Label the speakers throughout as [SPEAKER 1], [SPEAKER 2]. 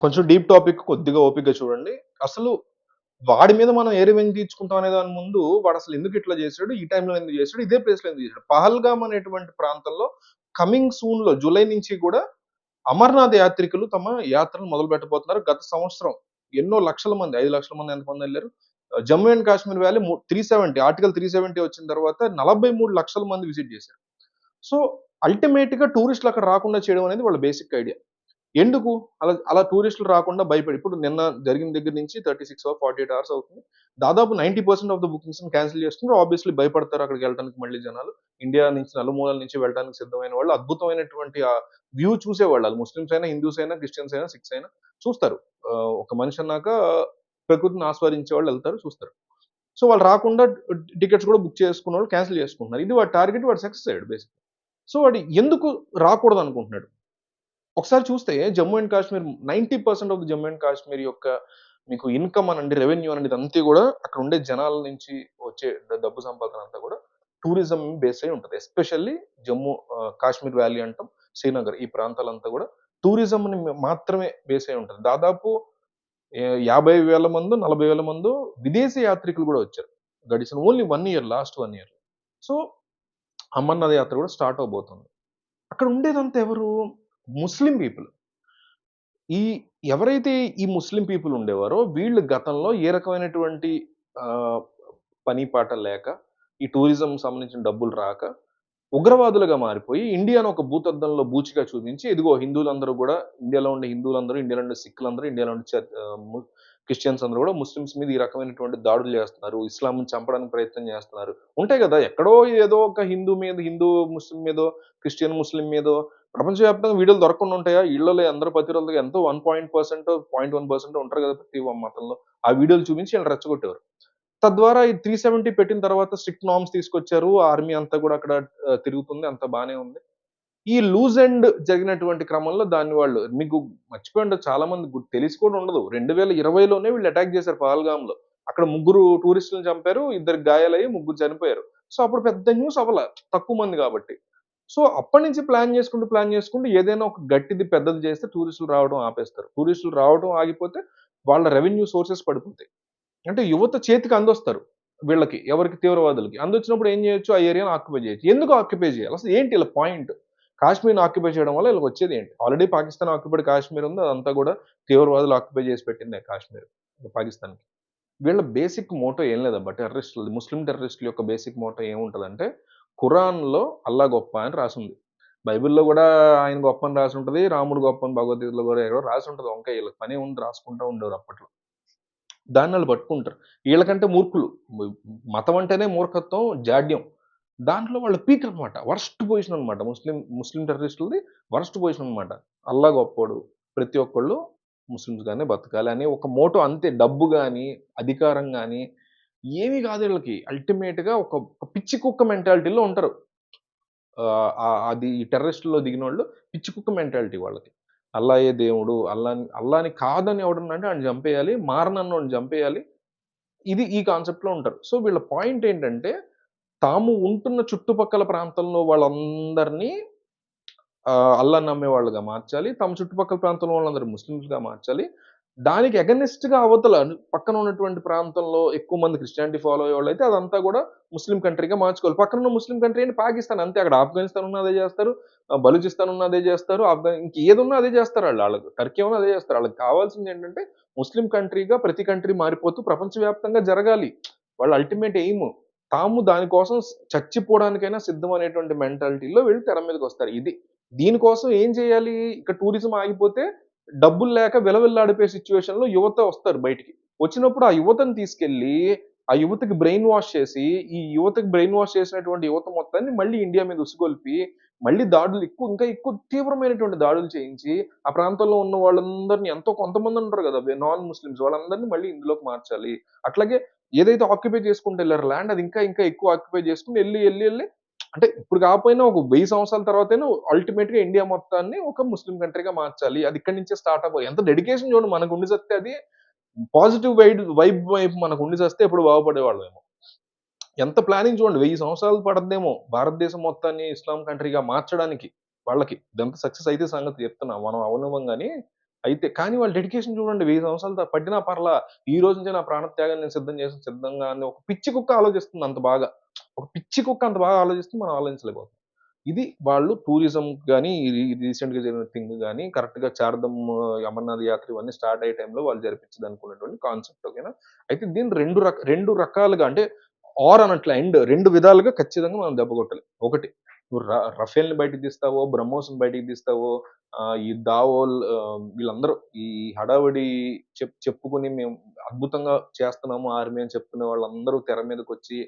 [SPEAKER 1] కొంచెం deep topic కొద్దిగా ఓపికగా చూడండి. అసలు వాడి మీద మనం ఏ రివెంజ్ తీర్చుకుంటాం అనే దాని ముందు వాడసలు ఎందుకు ఇట్లా చేసాడు? ఈ టైంలో ఎందుకు చేసాడు? ఇదే ప్లేస్‌లో ఎందుకు చేసాడు? పహల్గామ్ అనేటువంటి ప్రాంతంలో కమింగ్ సూన్‌లో జూలై నుంచి కూడా అమర్నాథ్ యాత్రికులు తమ యాత్రను మొదలుపెట్టబోతున్నారు. గత సంవత్సరం ఎన్నో లక్షల మంది 5,00,000 మంది ఎంతమందెళ్లారు? Jammu and Kashmir valley 370 article 370 వచ్చిన తర్వాత 43,00,000 మంది విజిట్ చేశారు. సో, అల్టిమేట్‌గా టూరిస్టులు అక్కడ రాకుండా చేయడం అనేది వాళ్ళ బేసిక్ ఐడియా. ఎందుకు? అలా అలా టూరిస్టులు రాకుండా భయపడి ఇప్పుడు నిన్న జరిగిన దగ్గర నుంచి 36 48 అవర్స్ అవుతుంది. దాదాపు 90% ఆఫ్ ద బుకింగ్స్‌ని క్యాన్సెల్ చేస్తున్నారు. ఆబ్వియస్లీ భయపడతారు అక్కడికెళ్ళటానికి మళ్ళీ జనాలు. ఇండియా నుంచి నలుమూలల నుంచి వెళ్ళటానికి సిద్ధమైన వాళ్ళు అద్భుతమైనటువంటి ఆ వ్యూ చూసేవాళ్ళు. ఆళ్ళు ముస్లిమ్స్ అయినా, హిందూస్ అయినా, క్రిస్టియన్స్ అయినా, సిఖ్స్ అయినా చూస్తారు. ఒక మనిషి అన్నాక ప్రకృతిని ఆస్వాదించే వాళ్ళు ఎళ్తారు, చూస్తారు. సో, వాళ్ళు రాకుండా టికెట్స్ కూడా బుక్ చేసుకున్నోళ్ళు క్యాన్సెల్ చేసుకుంటున్నారు. ఇది వాడి టార్గెట్. వాడు సక్సెస్ అయ్యాడు బేసిక్‌గా. సో, వాడు ఎందుకు రాకూడదనుకుంటున్నాడు? ఒకసారి చూస్తే Jammu and Kashmir 90% of the Jammu and Kashmir యొక్క మీకు ఇన్‌కమ్ అనండి, రెవెన్యూ అనండి ఇదంతా గూడా అక్కడ ఉండే జనాల నుంచి వచ్చే డబ్బు సంపాదన అంతా గూడా టూరిజం బేస్ అయ్యి ఉంటది. ఎస్పెషల్లీ కాశ్మీర్ వ్యాలీ అంటాం, శ్రీనగర్ ఈ ప్రాంతాలంతా గూడా టూరిజంని మాత్రమే బేస్ అయ్యి ఉంటది. దాదాపు 50,000 మందో, 40,000 మందో విదేశీ యాత్రికులు గూడా వచ్చారు. గడిచిన only 1 year, last 1 year. So, Amarnath యాత్ర గూడా స్టార్ట్ అవ్వబోతుంది. అక్కడ ఉండేదంతా ఎవరు? ముస్లిం పీపుల్. ఈ ఎవరైతే ఈ ముస్లిం పీపుల్ ఉండేవారో వీళ్ళు గతంలో ఏ రకమైనటువంటి ఆహ్, పని పాట లేక, ఈ టూరిజం సంబంధించిన డబ్బులు రాక, ఉగ్రవాదులుగా మారిపోయి ఇండియాను ఒక భూతద్దంలో బూచిగా చూపించి, ఇదిగో హిందువులందరూ గూడా ఇండియాలో ఉండే హిందువులందరూ, ఇండియాలో ఉండే సిక్కులందరూ, ఇండియాలో ఉండే క్రిస్టియన్స్ అందరూ గూడా ముస్లిమ్స్ మీద ఈ రకమైనటువంటి దాడులు జేస్తున్నారు. ఇస్లాంని చంపడానికి ప్రయత్నం జేస్తున్నారు. ఉంటాయి గదా! ఎక్కడో ఏదో ఒక హిందూ మీద, హిందూ ముస్లిం మీదో, క్రిస్టియన్ ముస్లిం మీదో ప్రపంచవ్యాప్తంగా వీడియోలు దొరకకుండా ఉంటాయా? ఈళ్ళలో అందరూ ప్రతిరోజుగా ఎంతో 1% 0.1% ఉంటారు గదా! ప్రతి మతంలో. ఆ వీడియోలు చూపించి ఈళ్ళని రెచ్చగొట్టేవారు. తద్వారా ఈ 370 పెట్టిన తర్వాత స్ట్రిక్ట్ నార్మ్స్ తీసుకొచ్చారు. ఆర్మీ అంతా గూడా అక్కడ తిరుగుతుంది. అంతా బానే ఉంది. ఈ లూజ్ ఎండ్ జరిగినటువంటి క్రమంలో దాన్ని వాళ్ళు మీకు మర్చిపోయి ఉండొచ్చు చాలా మంది తెలిసి కూడా ఉండదు. 2020లోనే వీళ్ళు అటాక్ చేశారు పహల్గామ్‌లో. అక్కడ ముగ్గురు టూరిస్టులని చంపారు. ఇద్దరికి గాయాలయ్యి ముగ్గురు చనిపోయారు. సో, అప్పుడు పెద్ద న్యూస్ అవ్వల. తక్కువ మంది గాబట్టి. సో, అప్పటినుంచి ప్లాన్ చేసుకుంటూ ఏదైనా ఒక గట్టిది పెద్దది చేస్తే టూరిస్టులు రావడం ఆపేస్తారు. టూరిస్టులు రావడం ఆగిపోతే వాళ్ళ రెవెన్యూ సోర్సెస్ పడిపోతాయి. అంటే యువత చేతికి అందొస్తారు. వీళ్ళకి ఎవరికి తీవ్రవాదులకి. అందొచ్చినప్పుడు ఏం చేయొచ్చు? ఆ ఏరియాని ఆక్యుపై చేయొచ్చు. ఎందుకు ఆక్యుపై చేయాలి? అసలు ఏంటి ఈళ్ళ పాయింట్? కాశ్మీర్‌ని ఆక్యుపై చేయడం వల్ల ఈళ్ళకొచ్చేదేంటి? ఆల్రెడీ పాకిస్తాన్ ఆక్యుపైడ్ కాశ్మీర్ ఉంది. అదంతా గూడా తీవ్రవాదులు ఆక్యుపై చేసి పెట్టిందే కాశ్మీర్ పాకిస్తాన్‌కి. వీళ్ళ బేసిక్ మోటో ఏం లేదబ్బా టెర్రరిస్టులది. ముస్లిం టెర్రరిస్టుల యొక్క బేసిక్ మోటో ఏముంటదంటే, ఖురాన్‌లో అల్లా గొప్ప అని రాసుంది. బైబిల్‌లో గూడా ఆయన గొప్ప అని రాసుంటది. రాముడు గొప్ప అని భగవద్గీతలో గూడా ఎక్కడో రాసుంటది వంకాయ. ఈళ్ళకి పనేముంది రాసుకుంటా ఉండేవారు అప్పట్లో. దాన్నాళ్ళు పట్టుకుంటారు. ఈళ్ళకంటే మూర్ఖులు. మ మతం అంటేనే మూర్ఖత్వం, జాడ్యం. దాంట్లో వాళ్ళు పీక్ అనమాట. వరస్ట్ పొజిషన్ అనమాట. ముస్లిం టెర్రరిస్టులది వరస్ట్ పొజిషన్ అనమాట. అల్లా గొప్పోడు. ప్రతి ఒక్కళ్ళు ముస్లిమ్స్‌గానే బతకాలి అనే ఒక మోటో అంతే. డబ్బు గాని, అధికారం గాని ఏమి గాదు ఈళ్ళకి. అల్టిమేట్‌గా ఒక పిచ్చి కుక్క మెంటాలిటీలో ఉంటారు. అది ఈ టెర్రరిస్ట్‌లో దిగినోళ్ళు పిచ్చి కుక్క మెంటాలిటీ వాళ్ళకి. అల్లాయే దేవుడు. అల్లాని కాదని ఎవడన్నా అంటే ఆడిని చంపేయాలి. మారనన్నోడిని చంపేయాలి. ఇది ఈ కాన్సెప్ట్‌లో ఉంటారు. సో, వీళ్ళ పాయింట్ ఏంటంటే, తాము ఉంటున్న చుట్టుపక్కల ప్రాంతంలో వాళ్ళందరినీ అల్లాని నమ్మేవాళ్ళుగా మార్చాలి. తమ చుట్టుపక్కల ప్రాంతంలో వాళ్ళందరూ ముస్లిమ్స్‌గా మార్చాలి. దానికి ఎగనెస్ట్‌గా అవతల పక్కన ఉన్నటువంటి ప్రాంతంలో ఎక్కువ మంది క్రిస్టియానిటీ ఫాలో అయ్యేవాళ్ళైతే అదంతా గూడా ముస్లిం కంట్రీగా మార్చుకోవాలి. పక్కనున్న ముస్లిం కంట్రీ ఏంటి పాకిస్తాన్ అంతే. అక్కడ ఆఫ్ఘనిస్తాన్ ఉన్న అదే జేస్తారు. బలూచిస్తాన్ ఉన్న అదే జేస్తారు. ఇంకేదున్నా అదే జేస్తారాళ్ళు. ఆళ్ళకి టర్కీ ఉన్న అదే జేస్తారు. ఆళ్ళకి కావాల్సిందేంటంటే ముస్లిం కంట్రీగా ప్రతి కంట్రీ మారిపోతూ ప్రపంచవ్యాప్తంగా జరగాలి. వాళ్ళ అల్టిమేట్ ఎయిమ్. తాము దాని కోసం చచ్చిపోవడానికైనా సిద్ధం అనేటువంటి మెంటాలిటీలో వీళ్ళు తెర మీదకొస్తారు. ఇది. దీనికోసం ఏం చేయాలి? ఇక టూరిజం ఆగిపోతే డబ్బులు లేక విలవిల్లాడిపోయే సిట్యుయేషన్‌లో యువత వస్తారు బయటికి. వచ్చినప్పుడు ఆ యువతని తీసుకెళ్ళి, ఆ యువతకి బ్రెయిన్ వాష్ చేసి, ఈ యువతకి బ్రెయిన్ వాష్ చేసినటువంటి యువత మొత్తాన్ని మళ్ళీ ఇండియా మీద ఉసిగొల్పి, మళ్ళీ దాడులు ఇంకా ఎక్కువ తీవ్రమైనటువంటి దాడులు చేయించి, ఆ ప్రాంతంలో ఉన్న వాళ్ళందరిని ఎంతో కొంతమంది ఉంటారు గదా! నాన్ ముస్లిమ్స్ వాళ్ళందరిని మళ్ళీ ఇందులోకి మార్చాలి. అట్లాగే ఏదైతే ఆక్యుపై చేసుకుంటూ ఎళ్లారో ల్యాండ్ అది ఇంకా ఎక్కువ ఆక్యుపై చేసుకొని ఎళ్లి అంటే ఇప్పుడు కాకపోయినా ఒక 1000 సంవత్సరాల తర్వాతైనా అల్టిమేట్‌గా ఇండియా మొత్తాన్ని ఒక ముస్లిం కంట్రీగా మార్చాలి. అది ఇక్కడి నుంచే స్టార్ట్ అవ్వాలి. ఎంత డెడికేషన్ చూడండి మనకుండి సస్తే అది పాజిటివ్ వైబ్ వైపు మనకుండి సస్తే ఎప్పుడు బాగుపడేవాళ్ళమేమో. ఎంత ప్లానింగ్ చూడండి 1000 సంవత్సరాలు పడద్దేమో భారతదేశం మొత్తాన్ని ఇస్లాం కంట్రీగా మార్చడానికి వాళ్ళకి. ఇదంతా సక్సెస్ అయితే సంగతి చెప్తున్నా. మనం అవ్వనివ్వం గాని అయితే కానీ వాళ్ళ డెడికేషన్ చూడండి 1000 సంవత్సరాలు పట్టినా పర్లా. ఈ రోజు నుంచే నా ప్రాణత్యాగాన్ని నేను సిద్ధం చేసి సిద్ధంగా అని ఒక పిచ్చి కుక్క ఆలోచిస్తుంది అంత బాగా. ఒక పిచ్చి కుక్క అంత బాగా ఆలోచిస్తుంది మనం ఆలోచించలేకపోతున్నాం. ఇది వాళ్ళు టూరిజం గాని, ఇది రీసెంట్‌గా జరిగిన థింగ్ గాని, కరెక్ట్‌గా చార్ధామ్ అమర్నాథ్ యాత్ర ఇవన్నీ స్టార్ట్ అయ్యే టైంలో వాళ్ళు జరిపించదనుకున్నటువంటి కాన్సెప్ట్ ఓకేనా. అయితే దీన్ని 2 రకాలుగా అంటే అనట్లే 2 విధాలుగా ఖచ్చితంగా మనం దెబ్బ కొట్టాలి. ఒకటి నువ్వు రఫేల్‌ని బయటికి తీస్తావో, బ్రహ్మోస్‌ని బయటికి తీస్తావో, ఈ దావోల్ వీళ్ళందరూ ఈ హడావిడి చెప్పుకొని మేము అద్భుతంగా చేస్తున్నాము ఆర్మీ అని చెప్పుకునే వాళ్ళందరూ తెర మీదకొచ్చి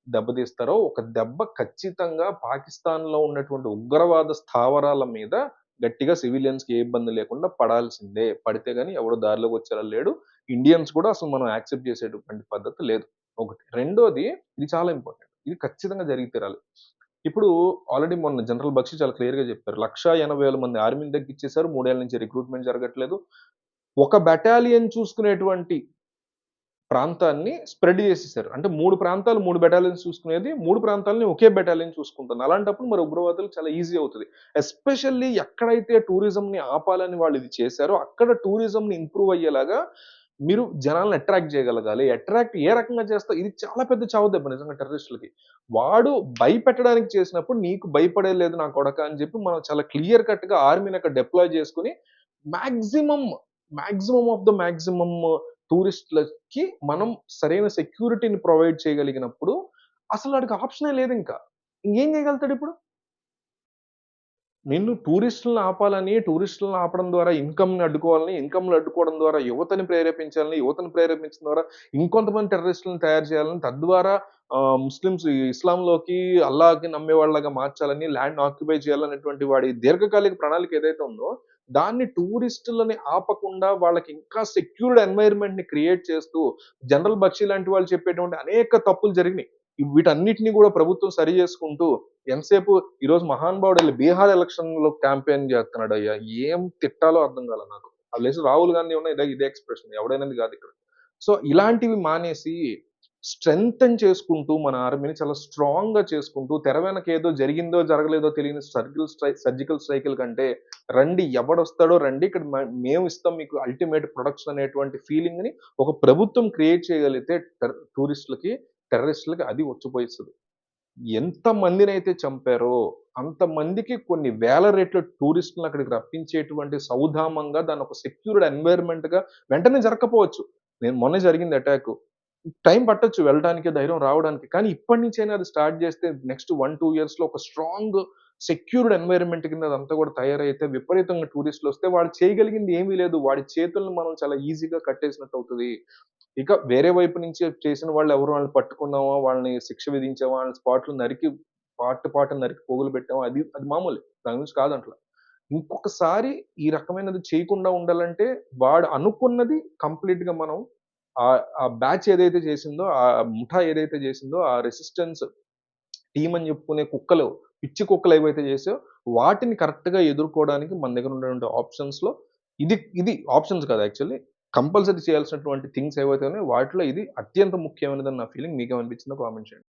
[SPEAKER 1] దెబ్బతీస్తారో, ఒక దెబ్బ ఖచ్చితంగా పాకిస్తాన్‌లో ఉన్నటువంటి ఉగ్రవాద స్థావరాల మీద గట్టిగా సివిలియన్స్‌కి ఏ ఇబ్బంది లేకుండా పడాల్సిందే. పడితే గాని ఎవడు దారిలోకి వచ్చేలా లేడు. ఇండియన్స్ కూడా అసలు మనం యాక్సెప్ట్ చేసేటటువంటి పద్ధతి లేదు. ఒకటి. రెండోది ఇది చాలా ఇంపార్టెంట్. ఇది ఖచ్చితంగా జరిగి తీరాలి. ఇప్పుడు ఆల్రెడీ మొన్న జనరల్ బక్షి చాలా క్లియర్‌గా చెప్పారు. 1,80,000 మంది ఆర్మీని తగ్గిచ్చేసారు. 3 ఏళ్ల నుంచి రిక్రూట్‌మెంట్ జరగట్లేదు. ఒక బెటాలియన్ చూసుకునేటువంటి ప్రాంతాన్ని స్ప్రెడ్ చేసేసారు. అంటే 3 ప్రాంతాలు 3 బెటాలియన్స్ చూసుకునేది 3 ప్రాంతాలని ఒకే బెటాలియన్ చూసుకుంటుంది. అలాంటప్పుడు మరి ఉగ్రవాదులకు చాలా ఈజీ అవుతది. ఎస్పెషల్లీ ఎక్కడైతే టూరిజంని ఆపాలని వాళ్ళు ఇది చేశారో అక్కడ టూరిజంని ఇంప్రూవ్ అయ్యేలాగా మీరు జనాల్ని అట్రాక్ట్ చేయగలగాలి. అట్రాక్ట్ ఏ రకంగా చేస్తా ఇది చాలా పెద్ద చావు దెబ్బ నిజంగా టెర్రరిస్టులకి. వాడు భయపెట్టడానికి చేసినప్పుడు నీకు భయపడేది లేదు నా కొడకా అని చెప్పి మనం చాలా క్లియర్ కట్‌గా ఆర్మీని అక్కడ డిప్లాయ్ చేసుకొని maximum, maximum of the maximum టూరిస్ట్‌లకి మనం సరైన సెక్యూరిటీని ప్రొవైడ్ చేయగలిగినప్పుడు అసలు ఆడికి ఆప్షనే లేదింక. ఇంకేం చేయగలుగుతాడిప్పుడు? నిన్ను టూరిస్టులని ఆపాలని, టూరిస్టులని ఆపడం ద్వారా ఇన్‌కమ్‌ని అడ్డుకోవాలని, ఇన్‌కమ్‌ని అడ్డుకోవడం ద్వారా యువతని ప్రేరేపించాలని, యువతని ప్రేరేపించడం ద్వారా ఇంకొంతమంది టెర్రరిస్టులను తయారు చేయాలని, తద్వారా ముస్లిమ్స్ ఇస్లాంలోకి, అల్లాహకి నమ్మేవాళ్ళగా మార్చాలని, ల్యాండ్‌ని ఆక్యుపై చేయాలనేటువంటి వాడి దీర్ఘకాలిక ప్రణాళిక ఏదైతే ఉందో, దాన్ని టూరిస్టులని ఆపకుండా వాళ్ళకి ఇంకా సెక్యూర్డ్ ఎన్వైర్న్‌మెంట్‌ని క్రియేట్ చేస్తూ, జనరల్ బక్షీ లాంటి వాళ్ళు చెప్పేటువంటి అనేక తప్పులు జరిగినియి. వీటన్నిటిని గూడా ప్రభుత్వం సరి చేసుకుంటూ ఎంతసేపు ఈరోజు మహానుభావుడు ఎళ్లి బీహార్ ఎలక్షన్‌లో క్యాంపెయిన్ చేస్తున్నాడయ్యా. ఏం తిట్టాలో అర్థం కాలే నాకు. లేసి రాహుల్ గాంధీ ఉన్న ఇదే ఎక్స్‌ప్రెషన్ ఎవడైనది కాదిక్కడ. సో, ఇలాంటివి మానేసి స్ట్రెంథెన్ చేసుకుంటూ మన ఆర్మీని చాలా స్ట్రాంగ్‌గా చేసుకుంటూ తెర వెనక ఏదో జరిగిందో, జరగలేదో తెలియని సర్జికల్ స్ట్రైకుల కంటే రండి ఎవడొస్తాడో రండి ఇక్కడ మేమిస్తాం మీకు అల్టిమేట్ ప్రొడక్షన్ అనేటువంటి ఫీలింగ్‌ని ఒక ప్రభుత్వం క్రియేట్ చేయగలిగితే టెర్రరిస్టులకి అది వచ్చిపోయిస్తది. ఎంత మందినైతే చంపారో, అంతమందికి కొన్ని వేల రెట్లు టూరిస్టులని అక్కడికి రప్పించేటువంటి సౌధామంగా దాన్నొక సెక్యూర్డ్ ఎన్వైర్న్‌మెంట్‌గా వెంటనే జరగకపోవచ్చు. మొన్నే జరిగింది అటాకు. టైం పట్టొచ్చు వెళ్ళటానికి, ధైర్యం రావడానికి. కానీ ఇప్పటి నుంచైనా అది స్టార్ట్ చేస్తే నెక్స్ట్ 1, 2 ఇయర్స్‌లో ఒక స్ట్రాంగ్ సెక్యూర్డ్ ఎన్వైర్న్‌మెంట్ కింద అదంతా కూడా తయారైతే విపరీతంగా టూరిస్టులొస్తే వాడు చేయగలిగింది ఏమీ లేదు. వాడి చేతుల్ని మనం చాలా ఈజీగా కట్టేసినట్టవుతది. ఇక వేరే వైపు నుంచి చేసిన వాళ్ళెవరో వాళ్ళని పట్టుకున్నామా, వాళ్ళని శిక్ష విధించామా, వాళ్ళని స్పాట్‌లో నరికి పార్ట్ నరికి పోగులు పెట్టామా అది మామూలే. దాని గురించి కాదంట్ల. ఇంకొకసారి ఈ రకమైనది చేయకుండా ఉండాలంటే వాడు అనుకున్నది కంప్లీట్‌గా మనం ఆ బ్యాచ్ ఏదైతే చేసిందో, ఆ ముఠా ఏదైతే చేసిందో, ఆ రెసిస్టెన్స్ టీమ్ అని చెప్పుకునే కుక్కలు, పిచ్చి కుక్కలు ఏవైతే చేసాయో వాటిని కరెక్ట్‌గా ఎదుర్కోవడానికి మన దగ్గర ఉన్నటువంటి ఆప్షన్స్‌లో ఇది ఆప్షన్స్ కాదు యాక్చువల్లీ. కంపల్సరీ చేయాల్సినటువంటి థింగ్స్ ఏవైతే ఉన్నాయో వాటిలో ఇది అత్యంత ముఖ్యమైనదని నా ఫీలింగ్. మీకేమనిపించిందో కామెంట్ చేయండి.